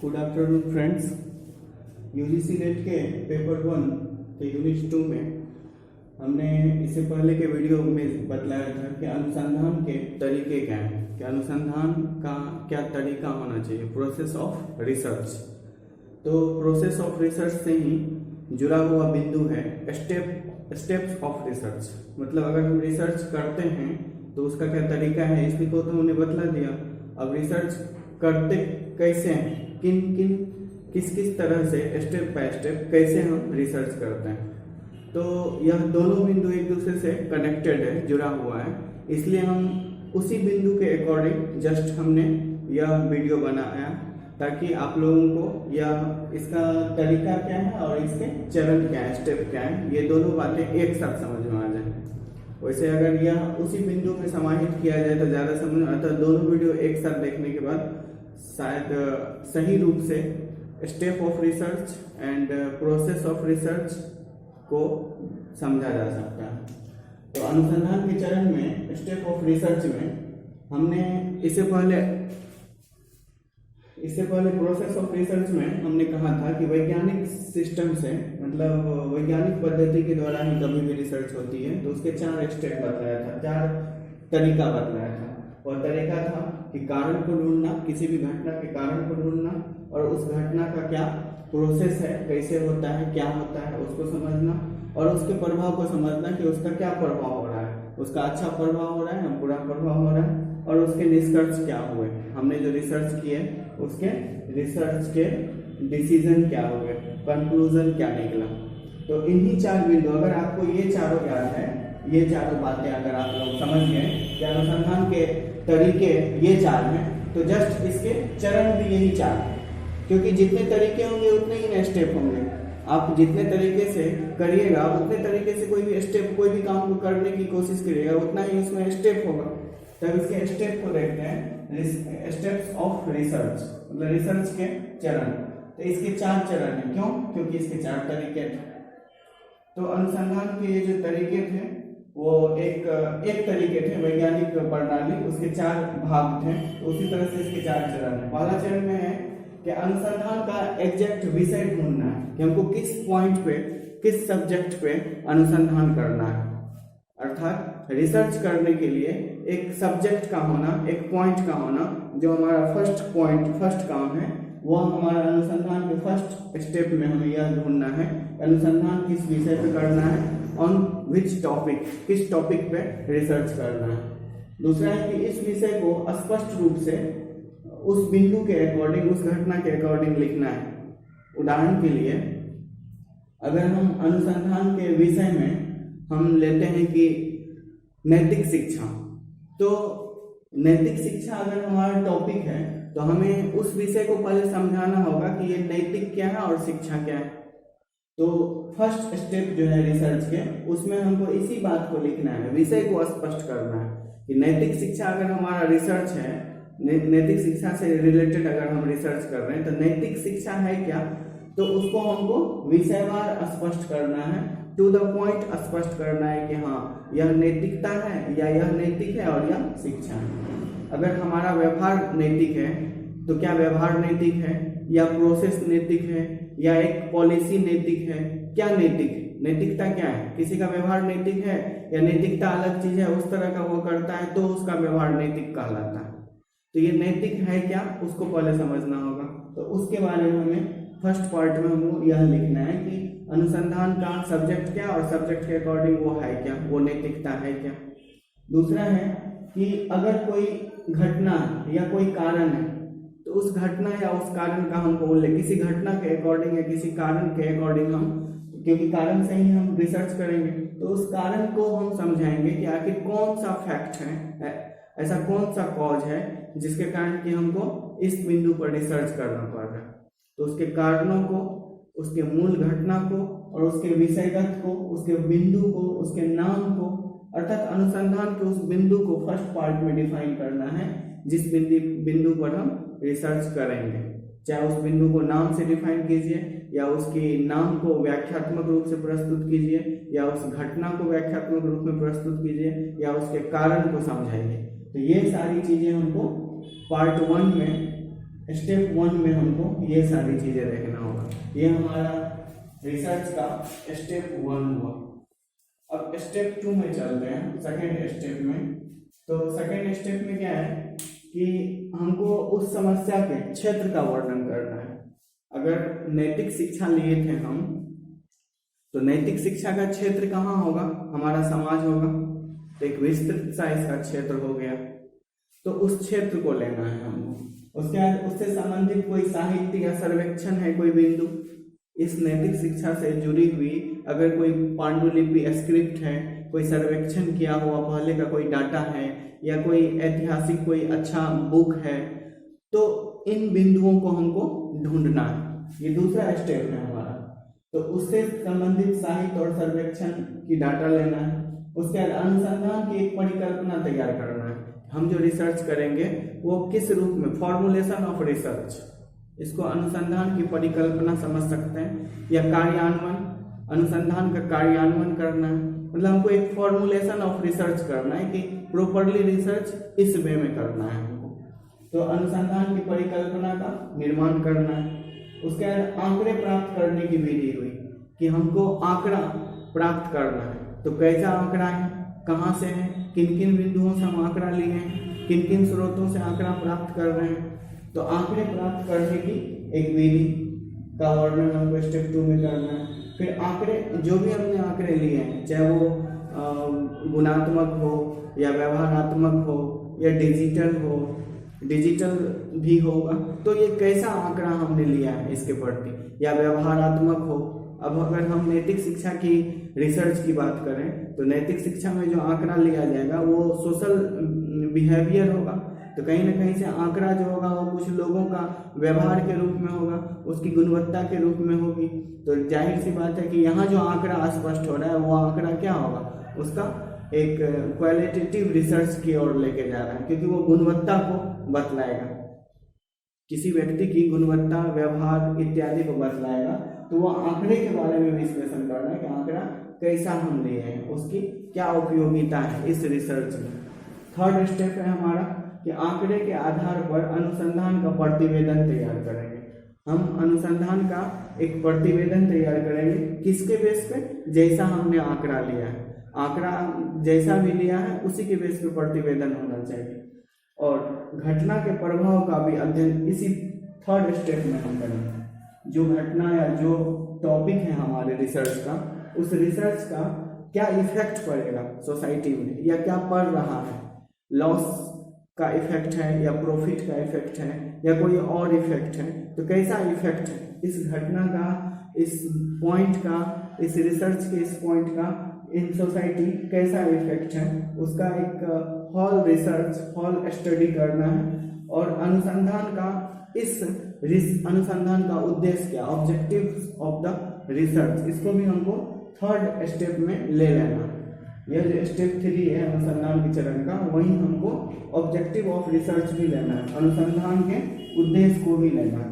Good afternoon friends. UGC net के paper 1 के unit 2 में हमने इससे पहले के वीडियो में बतलाया था कि अनुसंधान के तरीके क्या हैं, कि अनुसंधान का क्या तरीका होना चाहिए, प्रोसेस ऑफ रिसर्च। तो प्रोसेस ऑफ रिसर्च से ही जुड़ा हुआ बिंदु है स्टेप्स ऑफ रिसर्च। मतलब अगर हम रिसर्च करते हैं तो उसका क्या तरीका है, इसको तो हमने बतला दिया। अब रिसर्च करते कैसे हैं, किस तरह से स्टेप बाय स्टेप कैसे हम रिसर्च करते हैं, तो यह दोनों बिंदु एक दूसरे से कनेक्टेड है, जुड़ा हुआ है। इसलिए हम उसी बिंदु के अकॉर्डिंग जस्ट हमने यह वीडियो बनाया ताकि आप लोगों को यह इसका तरीका क्या है और इसके चरण क्या है, स्टेप क्या है, ये दोनों बातें एक साथ समझ में आ जाए। वैसे अगर यह उसी बिंदु में समाहित किया जाए तो ज़्यादा समझ में आता है। दोनों वीडियो एक साथ देखने के बाद शायद सही रूप से step of research and process of research को समझा जा सकता है। तो अनुसंधान के चरण में स्टेप ऑफ रिसर्च में हमने इससे पहले प्रोसेस ऑफ रिसर्च में हमने कहा था कि वैज्ञानिक सिस्टम से, मतलब वैज्ञानिक पद्धति के द्वारा ही कभी भी रिसर्च होती है। तो उसके 4 स्टेप बताया था, 4 तरीका बताया था। और तरीका था कि कारण को ढूंढना, किसी भी घटना के कारण को ढूंढना, और उस घटना का क्या प्रोसेस है, कैसे होता है, क्या होता है, उसको समझना, और उसके प्रभाव को समझना कि उसका क्या प्रभाव हो रहा है, उसका अच्छा प्रभाव हो रहा है या बुरा प्रभाव हो रहा है, और उसके निष्कर्ष क्या हुए, हमने जो रिसर्च किए उसके रिसर्च के डिसीजन क्या हुए, कंक्लूजन क्या निकला। तो इन्हीं 4 बिंदु, अगर आपको ये चारों याद है, ये चारों बातें अगर आप लोग समझ गए कि अनुसंधान के तरीके ये 4 हैं, तो जस्ट इसके चरण भी यही 4 हैं। क्योंकि जितने तरीके होंगे उतने ही स्टेप होंगे। आप जितने तरीके से करिएगा, उतने तरीके से कोई भी स्टेप, कोई भी काम को करने की कोशिश करिएगा, उतना ही उसमें स्टेप होगा। तब इसके स्टेप को देखते हैं, स्टेप्स ऑफ रिसर्च, मतलब रिसर्च के चरण। तो इसके 4 चरण हैं। क्यों? क्योंकि इसके 4 तरीके थे। तो अनुसंधान के ये जो तरीके थे वो एक तरीके थे, वैज्ञानिक प्रणाली, उसके 4 भाग थे। तो उसी तरह से इसके 4 चरण हैं। पहला चरण में है कि अनुसंधान का एग्जैक्ट विषय ढूंढना है, कि हमको किस पॉइंट पे, किस सब्जेक्ट पे अनुसंधान करना है। अर्थात रिसर्च करने के लिए एक सब्जेक्ट का होना, एक पॉइंट का होना, जो हमारा फर्स्ट काम है, वो हमारा अनुसंधान के फर्स्ट स्टेप में हमें यह ढूंढना है अनुसंधान किस विषय पे करना है, ऑन विच टॉपिक, किस टॉपिक पे रिसर्च करना है। दूसरा है कि इस विषय को स्पष्ट रूप से उस बिंदु के अकॉर्डिंग, उस घटना के अकॉर्डिंग लिखना है। उदाहरण के लिए अगर हम अनुसंधान के विषय में हम लेते हैं कि नैतिक शिक्षा, तो नैतिक शिक्षा अगर हमारा टॉपिक है तो हमें उस विषय को पहले समझाना होगा कि ये नैतिक क्या है और शिक्षा क्या है। तो फर्स्ट स्टेप जो है रिसर्च के, उसमें हमको इसी बात को लिखना है, विषय को स्पष्ट करना है कि नैतिक शिक्षा अगर हमारा रिसर्च है, नैतिक शिक्षा से रिलेटेड अगर हम रिसर्च कर रहे हैं तो नैतिक शिक्षा है क्या, तो उसको हमको विषयवार स्पष्ट करना है, टू द पॉइंट स्पष्ट करना है कि हाँ यह नैतिकता है या यह नैतिक है और यह शिक्षा है। अगर हमारा व्यवहार नैतिक है तो क्या व्यवहार नैतिक है, या प्रोसेस नैतिक है, या एक पॉलिसी नैतिक है, क्या नैतिक है, नैतिकता क्या है, किसी का व्यवहार नैतिक है या नैतिकता अलग चीज है, उस तरह का वो करता है तो उसका व्यवहार नैतिक कहलाता है। तो ये नैतिक है क्या, उसको पहले समझना होगा। तो उसके बारे में हमें फर्स्ट पार्ट में हमको यह लिखना है कि अनुसंधान का सब्जेक्ट क्या और सब्जेक्ट के अकॉर्डिंग वो है क्या, वो नैतिकता है क्या। दूसरा है कि अगर कोई घटना या कोई कारण है तो उस घटना या उस कारण का हमको किसी घटना के अकॉर्डिंग या किसी कारण के अकॉर्डिंग हम, क्योंकि कारण से ही हम रिसर्च करेंगे, तो उस कारण को हम समझाएंगे कि आखिर कौन सा फैक्ट है, ऐसा कौन सा कॉज है जिसके कारण कि हमको इस बिंदु पर रिसर्च करना पड़ रहा है। तो उसके कारणों को, उसके मूल घटना को, और उसके विषयगत को, उसके बिंदु को, उसके नाम को, अर्थात अनुसंधान के उस बिंदु को फर्स्ट पार्ट में डिफाइन करना है जिस बिंदु पर हम रिसर्च करेंगे। चाहे उस बिंदु को नाम से डिफाइन कीजिए, या उसके नाम को व्याख्यात्मक रूप से प्रस्तुत कीजिए, या उस घटना को व्याख्यात्मक रूप में प्रस्तुत कीजिए, या उसके कारण को समझाइए। तो ये सारी चीजें हमको पार्ट 1 में स्टेप 1 में हमको ये सारी चीजें देखना होगा। ये हमारा रिसर्च का स्टेप 1 हुआ। अब स्टेप 2 में चलते हैं, सेकेंड स्टेप में। तो सेकेंड स्टेप में क्या है कि हमको उस समस्या के क्षेत्र का वर्णन करना है। अगर नैतिक शिक्षा लिए थे हम, तो नैतिक शिक्षा का क्षेत्र कहाँ होगा? हमारा समाज होगा। तो एक विस्तृत सा इसका क्षेत्र हो गया, तो उस क्षेत्र को लेना है हमको। उसके बाद उससे संबंधित कोई साहित्य या सर्वेक्षण है, कोई बिंदु इस नैतिक शिक्षा से जुड़ी हुई, अगर कोई पांडुलिपि स्क्रिप्ट है, कोई सर्वेक्षण किया हुआ पहले का कोई डाटा है, या कोई ऐतिहासिक कोई अच्छा बुक है, तो इन बिंदुओं को हमको ढूंढना है। ये दूसरा स्टेप है हमारा। तो उससे संबंधित साहित्य और सर्वेक्षण की डाटा लेना है। उसके बाद अनुसंधान की एक परिकल्पना तैयार करना है। हम जो रिसर्च करेंगे वो किस रूप में, फॉर्मुलेशन ऑफ रिसर्च, इसको अनुसंधान की परिकल्पना समझ सकते हैं, या कार्यान्वयन, अनुसंधान का कार्यान्वयन करना है। मतलब हमको एक फॉर्मुलेशन ऑफ रिसर्च करना है कि प्रॉपरली रिसर्च इस वे में करना है हमको। तो अनुसंधान की परिकल्पना का निर्माण करना है। उसके बाद आंकड़े प्राप्त करने की विधि हुई कि हमको आंकड़ा प्राप्त करना है। तो कैसा आंकड़ा है, कहाँ से है, किन किन बिंदुओं से हम आंकड़ा लिए हैं, किन किन स्रोतों से आंकड़ा प्राप्त कर रहे हैं। तो आंकड़े प्राप्त करने की एक विधि का वर्णन हमको स्टेप 2 में करना है। फिर आंकड़े, जो भी हमने आंकड़े लिए हैं, चाहे वो गुणात्मक हो या व्यवहारात्मक हो या डिजिटल भी होगा, तो ये कैसा आंकड़ा हमने लिया है इसके प्रति, या व्यवहारात्मक हो। अब अगर हम नैतिक शिक्षा की रिसर्च की बात करें, तो नैतिक शिक्षा में जो आंकड़ा लिया जाएगा वो सोशल बिहेवियर होगा। तो कहीं ना कहीं से आंकड़ा जो होगा वो कुछ लोगों का व्यवहार के रूप में होगा, उसकी गुणवत्ता के रूप में होगी। तो जाहिर सी बात है कि यहाँ जो आंकड़ा स्पष्ट हो रहा है वो आंकड़ा क्या होगा, उसका एक क्वालिटेटिव रिसर्च की ओर लेके जा रहा है, क्योंकि वो गुणवत्ता को बतलाएगा, किसी व्यक्ति की गुणवत्ता, व्यवहार इत्यादि को बतलाएगा। तो वो आंकड़े के बारे में विश्लेषण करना है कि आंकड़ा कैसा हम लिए हैं, उसकी क्या उपयोगिता है इस रिसर्च में। थर्ड स्टेप है हमारा कि आंकड़े के आधार पर अनुसंधान का प्रतिवेदन तैयार करेंगे। हम अनुसंधान का एक प्रतिवेदन तैयार करेंगे, किसके बेस पे, जैसा हमने आंकड़ा लिया है, आंकड़ा जैसा भी लिया है उसी के बेस पे प्रतिवेदन होना चाहिए। और घटना के प्रभाव का भी अध्ययन इसी थर्ड स्टेप में हम करेंगे। जो घटना या जो टॉपिक है हमारे रिसर्च का, उस रिसर्च का क्या इफेक्ट पड़ेगा सोसाइटी में, या क्या पड़ रहा है, लॉस का इफेक्ट है या प्रॉफिट का इफेक्ट है या कोई और इफेक्ट है, तो कैसा इफेक्ट है इस घटना का, इस पॉइंट का, इस रिसर्च के इस पॉइंट का इन सोसाइटी कैसा इफेक्ट है, उसका एक होल रिसर्च, होल स्टडी करना है। और अनुसंधान का अनुसंधान का उद्देश्य क्या, ऑब्जेक्टिव्स ऑफ द रिसर्च, इसको भी हमको थर्ड स्टेप में ले लेना है। यह जो स्टेप 3 है अनुसंधान के चरण का, वहीं हमको ऑब्जेक्टिव ऑफ रिसर्च भी लेना है, अनुसंधान के उद्देश्य को भी लेना है।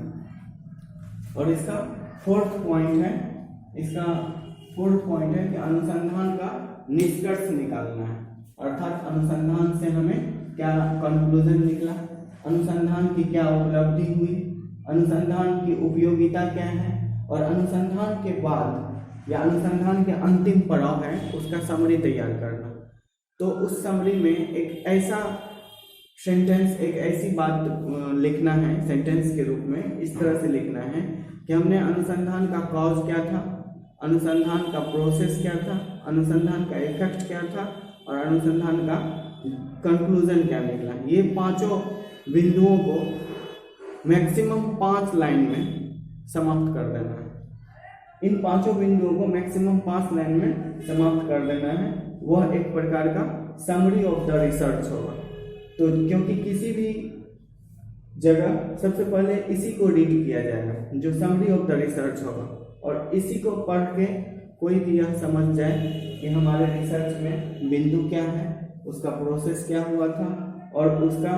और इसका फोर्थ पॉइंट है कि अनुसंधान का निष्कर्ष निकालना है, अर्थात अनुसंधान से हमें क्या कंक्लूजन निकला, अनुसंधान की क्या उपलब्धि हुई, अनुसंधान की उपयोगिता क्या है, और अनुसंधान के बाद या अनुसंधान के अंतिम पड़ाव है उसका समरी तैयार करना। तो उस समरी में एक ऐसा सेंटेंस, एक ऐसी बात लिखना है सेंटेंस के रूप में, इस तरह से लिखना है कि हमने अनुसंधान का कॉज क्या था, अनुसंधान का प्रोसेस क्या था, अनुसंधान का इफेक्ट क्या था, और अनुसंधान का कंक्लूजन क्या निकला। ये पांचों बिंदुओं को मैक्सिमम 5 लाइन में समाप्त कर देना है। इन पांचों बिंदुओं को मैक्सिमम 5 लाइन में समाप्त कर देना है। वह एक प्रकार का समरी ऑफ द रिसर्च होगा। तो क्योंकि किसी भी जगह सबसे पहले इसी को रीड किया जाएगा, जो समरी ऑफ द रिसर्च होगा, और इसी को पढ़ के कोई भी यह समझ जाए कि हमारे रिसर्च में बिंदु क्या है, उसका प्रोसेस क्या हुआ था, और उसका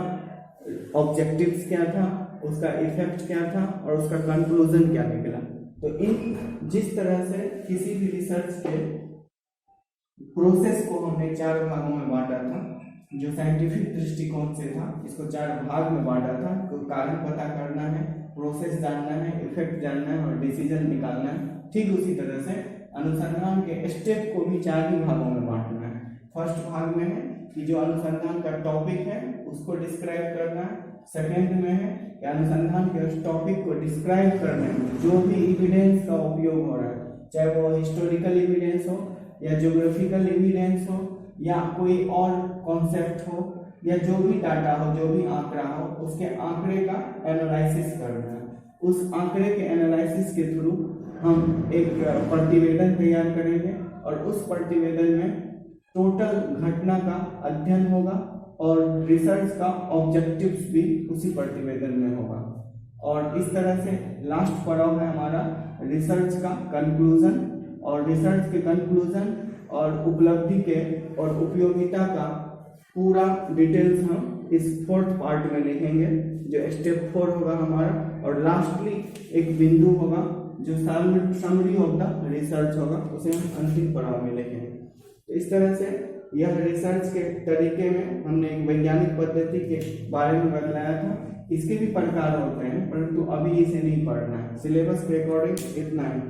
ऑब्जेक्टिव्स क्या था, उसका इफेक्ट क्या था, और उसका कंक्लूजन क्या निकला। तो इन जिस तरह से किसी भी रिसर्च के प्रोसेस को हमने 4 भागों में बांटा था, जो साइंटिफिक दृष्टिकोण से था, इसको 4 भाग में बांटा था। तो कारण पता करना है, प्रोसेस जानना है, इफेक्ट जानना है और डिसीजन निकालना है। ठीक उसी तरह से अनुसंधान के स्टेप को भी 4 ही भागों में बांटना है। फर्स्ट भाग में है कि जो अनुसंधान का टॉपिक है उसको डिस्क्राइब करना है। सेकेंड में है कि अनुसंधान के उस टॉपिक को डिस्क्राइब करने में जो भी एविडेंस का उपयोग हो रहा है, चाहे वो हिस्टोरिकल एविडेंस हो या ज्योग्राफिकल एविडेंस हो या कोई और कॉन्सेप्ट हो या जो भी डाटा हो, जो भी आंकड़ा हो, उसके आंकड़े का एनालिसिस करना है। उस आंकड़े के एनालिसिस के थ्रू हम एक प्रतिवेदन तैयार करेंगे और उस प्रतिवेदन में टोटल घटना का अध्ययन होगा और रिसर्च का ऑब्जेक्टिव्स भी उसी प्रतिवेदन में होगा। और इस तरह से लास्ट पड़ाव है हमारा रिसर्च का कंक्लूजन, और रिसर्च के कंक्लूजन और उपलब्धि के और उपयोगिता का पूरा डिटेल्स हम इस 4th पार्ट में लिखेंगे, जो स्टेप 4 होगा हमारा। और लास्टली एक बिंदु होगा जो समरी ऑफ द रिसर्च होगा, उसे हम अंतिम पड़ाव में लिखेंगे। तो इस तरह से यह रिसर्च के तरीके में हमने एक वैज्ञानिक पद्धति के बारे में बतलाया था। इसके भी प्रकार होते हैं, परंतु अभी इसे नहीं पढ़ना है, सिलेबस के अकॉर्डिंग इतना है।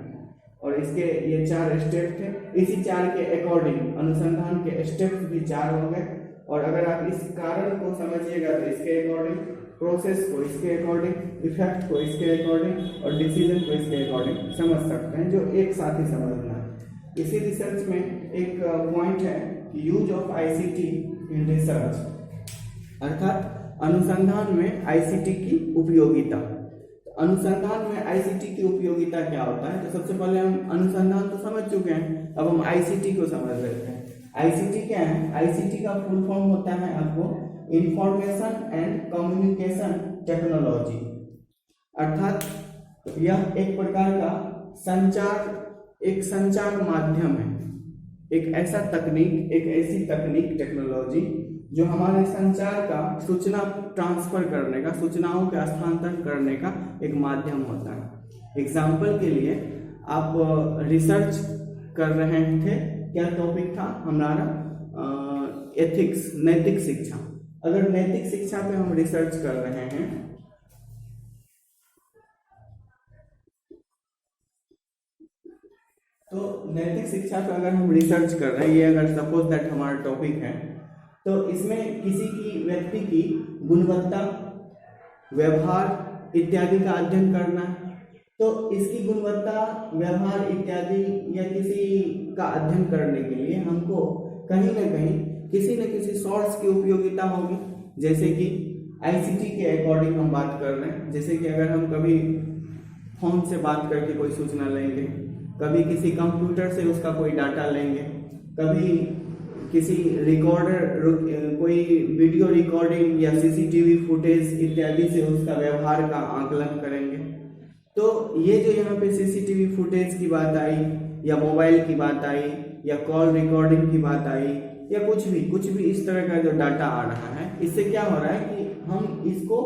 और इसके ये 4 स्टेप थे, इसी 4 के अकॉर्डिंग अनुसंधान के स्टेप्स भी 4 हो गए। और अगर आप इस कारण को समझिएगा तो इसके अकॉर्डिंग, प्रोसेस को इसके अकॉर्डिंग, इफेक्ट को इसके अकॉर्डिंग और डिसीजन को इसके अकॉर्डिंग समझ सकते हैं, जो एक साथ ही समझना है। इसी रिसर्च में एक पॉइंट है कि use of ICT in research, अर्थात अनुसंधान में आईसीटी की उपयोगिता। अनुसंधान में आईसीटी की उपयोगिता क्या होता है? तो सबसे पहले हम अनुसंधान तो समझ चुके हैं, अब हम आईसीटी को समझ लेते हैं। आईसीटी क्या है? आईसीटी का फुल फॉर्म होता है आपको इंफॉर्मेशन एंड कम्युनिकेशन टेक्नोलॉजी, अर्थात यह एक प्रकार का संचार माध्यम है, एक ऐसा तकनीक, एक ऐसी तकनीक, टेक्नोलॉजी जो हमारे संचार का, सूचना ट्रांसफर करने का, सूचनाओं के हस्तांतरण करने का एक माध्यम होता है। एग्जाम्पल के लिए आप रिसर्च कर रहे थे, क्या टॉपिक था हमारा? एथिक्स, नैतिक शिक्षा। अगर नैतिक शिक्षा पे हम रिसर्च कर रहे हैं तो नैतिक शिक्षा पे अगर हम रिसर्च कर रहे हैं, ये अगर सपोज दैट हमारा टॉपिक है, तो इसमें किसी की, व्यक्ति की गुणवत्ता, व्यवहार इत्यादि का अध्ययन करना है। तो इसकी गुणवत्ता, व्यवहार इत्यादि या किसी का अध्ययन करने के लिए हमको कहीं ना कहीं किसी न किसी सोर्स की उपयोगिता होगी। जैसे कि आईसीटी के अकॉर्डिंग हम बात कर रहे हैं, जैसे कि अगर हम कभी फोन से बात करके कोई सूचना लेंगे, कभी किसी कंप्यूटर से उसका कोई डाटा लेंगे, कभी किसी रिकॉर्डर, कोई वीडियो रिकॉर्डिंग या सीसीटीवी फुटेज इत्यादि से उसका व्यवहार का आकलन करेंगे। तो ये जो यहाँ पे सीसीटीवी फुटेज की बात आई या मोबाइल की बात आई या कॉल रिकॉर्डिंग की बात आई या कुछ भी इस तरह का जो डाटा आ रहा है, इससे क्या हो रहा है कि हम इसको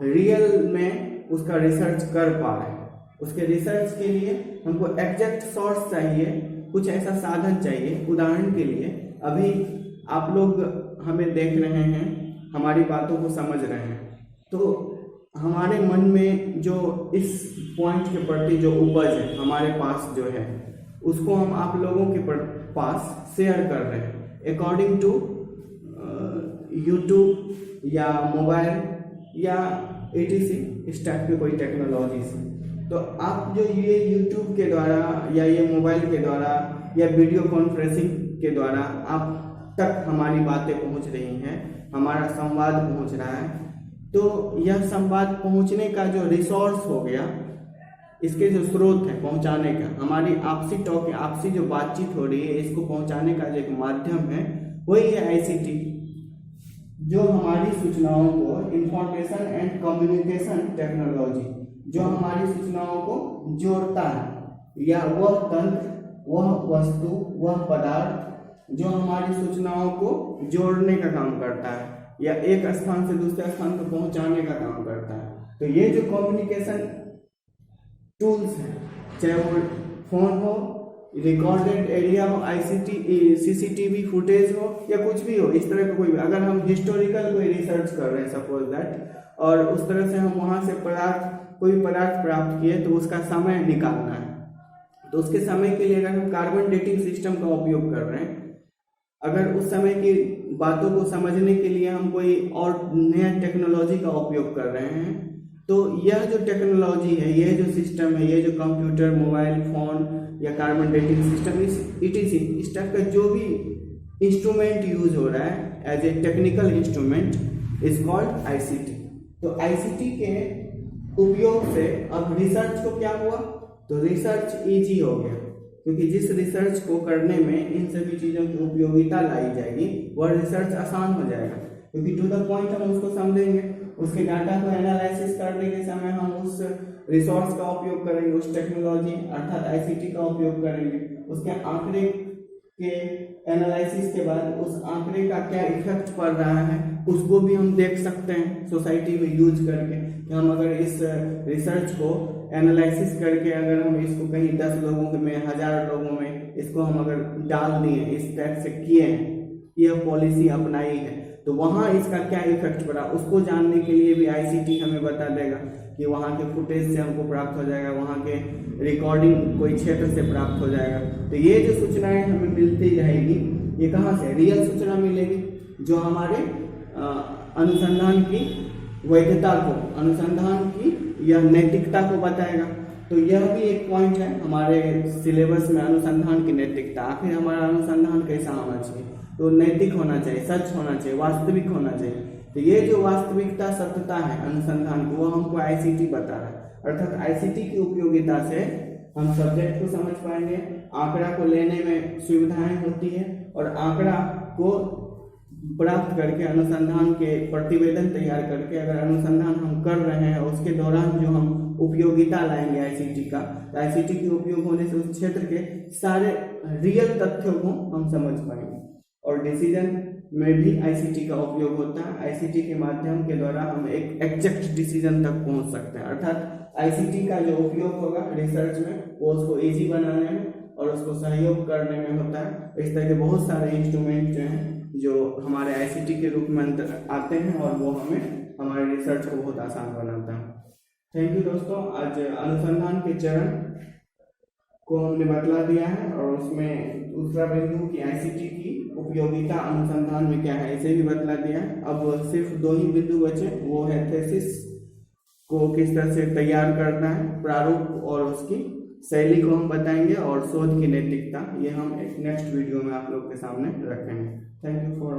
रियल में उसका रिसर्च कर पा रहे हैं। उसके रिसर्च के लिए हमको एग्जैक्ट सोर्स चाहिए, कुछ ऐसा साधन चाहिए। उदाहरण के लिए अभी आप लोग हमें देख रहे हैं, हमारी बातों को समझ रहे हैं, तो हमारे मन में जो इस पॉइंट के प्रति जो उपज है हमारे पास जो है, उसको हम आप लोगों के पास शेयर कर रहे हैं अकॉर्डिंग टू यूट्यूब या मोबाइल या etc इस टाइप के कोई टेक्नोलॉजी से। तो आप जो ये यूट्यूब के द्वारा या ये मोबाइल के द्वारा या वीडियो कॉन्फ्रेंसिंग के द्वारा आप तक हमारी बातें पहुंच रही हैं, हमारा संवाद पहुंच रहा है, तो यह संवाद पहुंचने का जो रिसोर्स हो गया, इसके जो स्रोत है पहुंचाने का, हमारी आपसी टॉक, आपसी जो बातचीत हो रही है, इसको पहुंचाने का जो एक माध्यम है वही है आईसीटी, जो हमारी सूचनाओं को, इंफॉर्मेशन एंड कम्युनिकेशन टेक्नोलॉजी, जो हमारी सूचनाओं को जोड़ता है, या वह तंत्र, वह वस्तु, वह पदार्थ जो हमारी सूचनाओं को जोड़ने का काम करता है या एक स्थान से दूसरे स्थान पर पहुंचाने का काम करता है। तो ये जो कम्युनिकेशन टूल्स हैं, चाहे वो फोन हो रिकॉर्डेड एरिया हो, ICT CCTV फुटेज हो या कुछ भी हो, इस तरह का कोई भी, अगर हम हिस्टोरिकल कोई रिसर्च कर रहे हैं सपोज दैट, और उस तरह से हम वहां से कोई पदार्थ प्राप्त किए, तो उसका समय निकालना है। तो उसके समय के लिए अगर हम कार्बन डेटिंग सिस्टम का उपयोग कर रहे हैं, अगर उस समय की बातों को समझने के लिए हम कोई और नया टेक्नोलॉजी का उपयोग कर रहे हैं, तो यह जो टेक्नोलॉजी है, यह जो सिस्टम है, ये जो कंप्यूटर, मोबाइल फोन या कार्बन डेटिंग सिस्टम, इस टाइप का जो भी इंस्ट्रूमेंट यूज हो रहा है as a technical instrument is called ICT। तो ICT के उपयोग से अब रिसर्च को क्या हुआ, तो रिसर्च इजी हो गया, क्योंकि जिस रिसर्च को करने में इन सभी चीज़ों की उपयोगिता लाई जाएगी वह रिसर्च आसान हो जाएगा, क्योंकि टू द पॉइंट हम उसको समझेंगे, उसके डाटा को एनालिसिस करने के समय हम उस रिसोर्स का उपयोग करेंगे, उस टेक्नोलॉजी अर्थात ICT का उपयोग करेंगे, उसके आंकड़े के एनालिसिस के बाद उस आंकड़े का क्या इफेक्ट पड़ रहा है उसको भी हम देख सकते हैं सोसाइटी में यूज करके, कि हम अगर इस रिसर्च को एनालिसिस करके अगर हम इसको कहीं 10 लोगों में, 1000 लोगों में इसको हम अगर डाल दिए, इस टाइप से किए हैं, यह पॉलिसी अपनाई है, तो वहाँ इसका क्या इफेक्ट पड़ा उसको जानने के लिए भी ICT हमें बता देगा कि वहाँ के फुटेज से हमको प्राप्त हो जाएगा, वहाँ के रिकॉर्डिंग कोई क्षेत्र से प्राप्त हो जाएगा। तो ये जो सूचनाएं हमें मिलती रहेगी, ये कहाँ से रियल सूचना मिलेगी, जो हमारे अनुसंधान की वैधता को, अनुसंधान की या नैतिकता को बताएगा। तो यह भी एक पॉइंट है हमारे सिलेबस में, अनुसंधान की नैतिकता। आखिर हमारा अनुसंधान कैसा होना चाहिए, तो नैतिक होना चाहिए, सच होना चाहिए, वास्तविक होना चाहिए। तो ये जो वास्तविकता, सत्यता है अनुसंधान की, वो हमको ICT बता रहा है। अर्थात ICT की उपयोगिता से हम सब्जेक्ट को समझ पाएंगे, आंकड़ा को लेने में सुविधाएं होती है, और आंकड़ा को प्राप्त करके अनुसंधान के प्रतिवेदन तैयार करके अगर अनुसंधान हम कर रहे हैं, उसके दौरान जो हम उपयोगिता लाएंगे ICT का, तो ICT के उपयोग होने से उस क्षेत्र के सारे रियल तथ्यों को हम समझ पाएंगे। और डिसीजन में भी ICT का उपयोग होता है। ICT के माध्यम के द्वारा हम एक एग्जैक्ट डिसीजन तक पहुंच सकते हैं। अर्थात ICT का जो उपयोग होगा रिसर्च में, वो उसको इजी बनाने में और उसको सहयोग करने में होता है। इस तरह के बहुत सारे इंस्ट्रूमेंट जो हैं जो हमारे ICT के रूप में आते हैं, और वो हमें हमारे रिसर्च को बहुत आसान बनाता है। थैंक यू दोस्तों। आज अनुसंधान के चरण को हमने बतला दिया है, और उसमें दूसरा बिंदु की ICT की उपयोगिता अनुसंधान में क्या है इसे भी बतला दिया है। अब सिर्फ 2 ही बिंदु बचे, वो है थीसिस को किस तरह से तैयार करना है, प्रारूप और उसकी शैली को हम बताएंगे, और शोध की नैतिकता, ये हम एक नेक्स्ट वीडियो में आप लोग के सामने रखेंगे। Thank you for